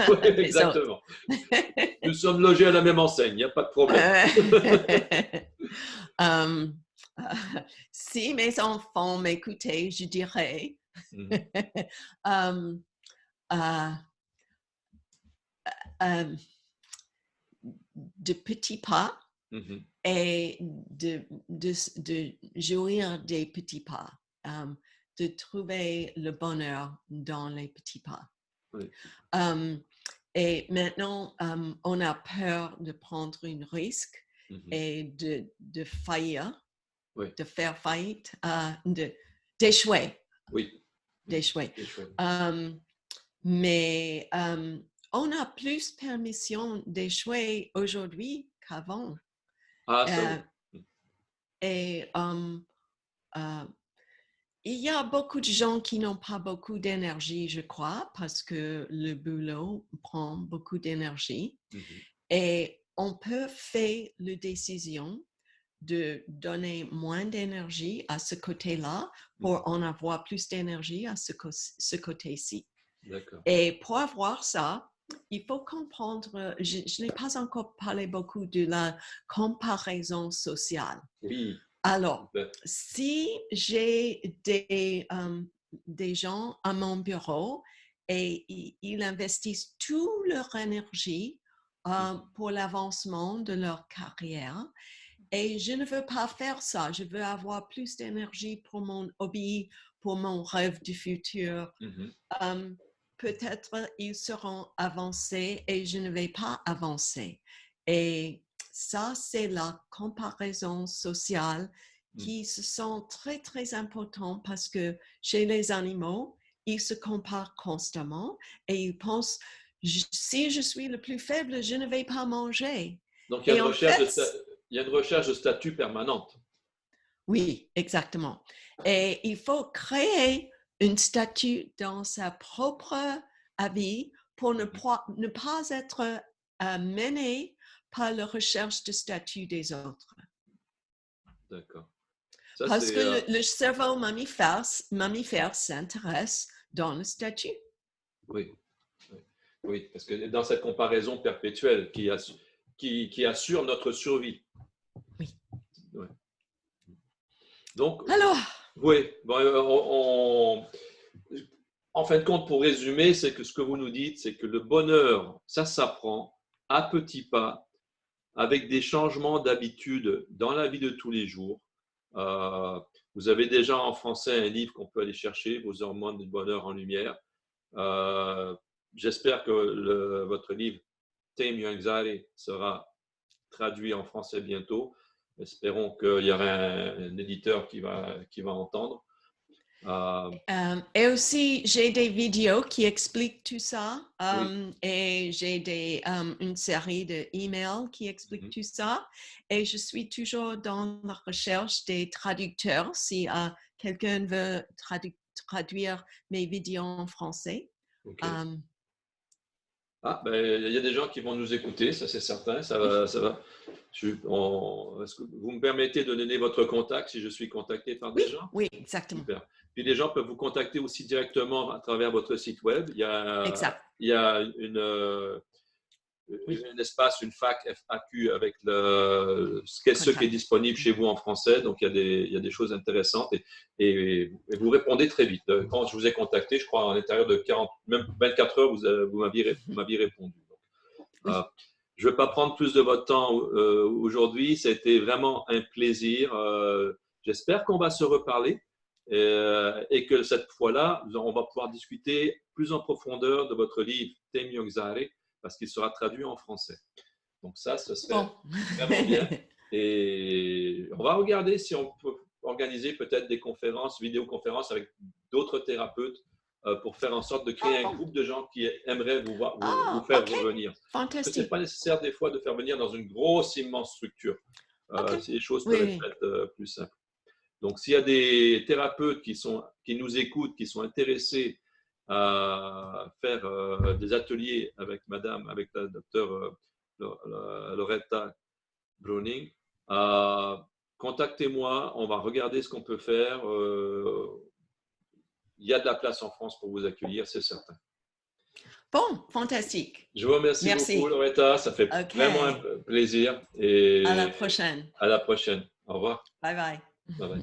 Oui, exactement. Nous sommes logés à la même enseigne, il n'y a pas de problème. Si mes enfants m'écoutaient, je dirais de petits pas et de jouir des petits pas, de trouver le bonheur dans les petits pas. Et maintenant, on a peur de prendre un risque et de faillir, de faire faillite, d'échouer. D'échouer. Mais on a plus permission d'échouer aujourd'hui qu'avant. Et il y a beaucoup de gens qui n'ont pas beaucoup d'énergie, je crois, parce que le boulot prend beaucoup d'énergie. Et on peut faire la décision de donner moins d'énergie à ce côté-là pour en avoir plus d'énergie à ce côté-ci. D'accord. Et pour avoir ça, il faut comprendre, je n'ai pas encore parlé beaucoup de la comparaison sociale. Oui. Alors, Super. si j'ai des gens à mon bureau et ils investissent toute leur énergie pour l'avancement de leur carrière, et je ne veux pas faire ça, je veux avoir plus d'énergie pour mon hobby, pour mon rêve du futur. Peut-être ils seront avancés et je ne vais pas avancer. Et ça, c'est la comparaison sociale qui se sent très, très important parce que chez les animaux, ils se comparent constamment et ils pensent, si je suis le plus faible, je ne vais pas manger. Donc, il y a Et une en recherche fait, il y a une recherche de statut permanente. oui, exactement. Et il faut créer un statut dans sa propre vie pour ne pas être mené par la recherche de statut des autres. D'accord. Ça, Parce c'est, que le cerveau mammifère s'intéresse dans le statut. oui. Oui, parce que dans cette comparaison perpétuelle qui assure notre survie. Oui. Ouais. Donc, Alors, oui, bon, en fin de compte, pour résumer, c'est que ce que vous nous dites, c'est que le bonheur, ça s'apprend à petits pas, avec des changements d'habitude dans la vie de tous les jours. Vous avez déjà en français un livre qu'on peut aller chercher, Vos hormones du bonheur en lumière. J'espère que votre livre Tame Your Anxiety sera traduit en français bientôt. Espérons qu'il y aura un éditeur qui va entendre. et aussi, j'ai des vidéos qui expliquent tout ça Oui. et j'ai une série d'emails qui expliquent tout ça. Et je suis toujours dans la recherche des traducteurs si quelqu'un veut traduire mes vidéos en français. Okay. Il y a des gens qui vont nous écouter, ça c'est certain. Ça va. Est-ce que vous me permettez de donner votre contact si je suis contacté par des gens? Oui, exactement. Super. Puis les gens peuvent vous contacter aussi directement à travers votre site web. Exact. Il y a un espace, une fac FAQ avec ce qui est disponible chez vous en français. Donc, il y a des choses intéressantes et vous répondez très vite. Quand je vous ai contacté, je crois, à l'intérieur de 40, même 24 heures, vous m'aviez répondu. Donc, je ne veux pas prendre plus de votre temps aujourd'hui. Ça a été vraiment un plaisir. J'espère qu'on va se reparler et que cette fois-là, on va pouvoir discuter plus en profondeur de votre livre Tame Your Anxiety, parce qu'il sera traduit en français. Donc ça, ce serait vraiment bien. Et on va regarder si on peut organiser peut-être des conférences, vidéoconférences avec d'autres thérapeutes pour faire en sorte de créer un groupe de gens qui aimeraient vous faire revenir. Fantastique. Ce n'est pas nécessaire des fois de faire venir dans une grosse, immense structure. Si les choses peuvent être plus simples. Donc, s'il y a des thérapeutes qui nous écoutent, qui sont intéressés à faire des ateliers avec la docteure Loretta Browning, contactez-moi, on va regarder ce qu'on peut faire. Il y a de la place en France pour vous accueillir, c'est certain. Bon, fantastique. Je vous remercie beaucoup, Loretta. Ça fait vraiment un plaisir. Et à la prochaine. À la prochaine. Au revoir. Bye bye. Bye bye.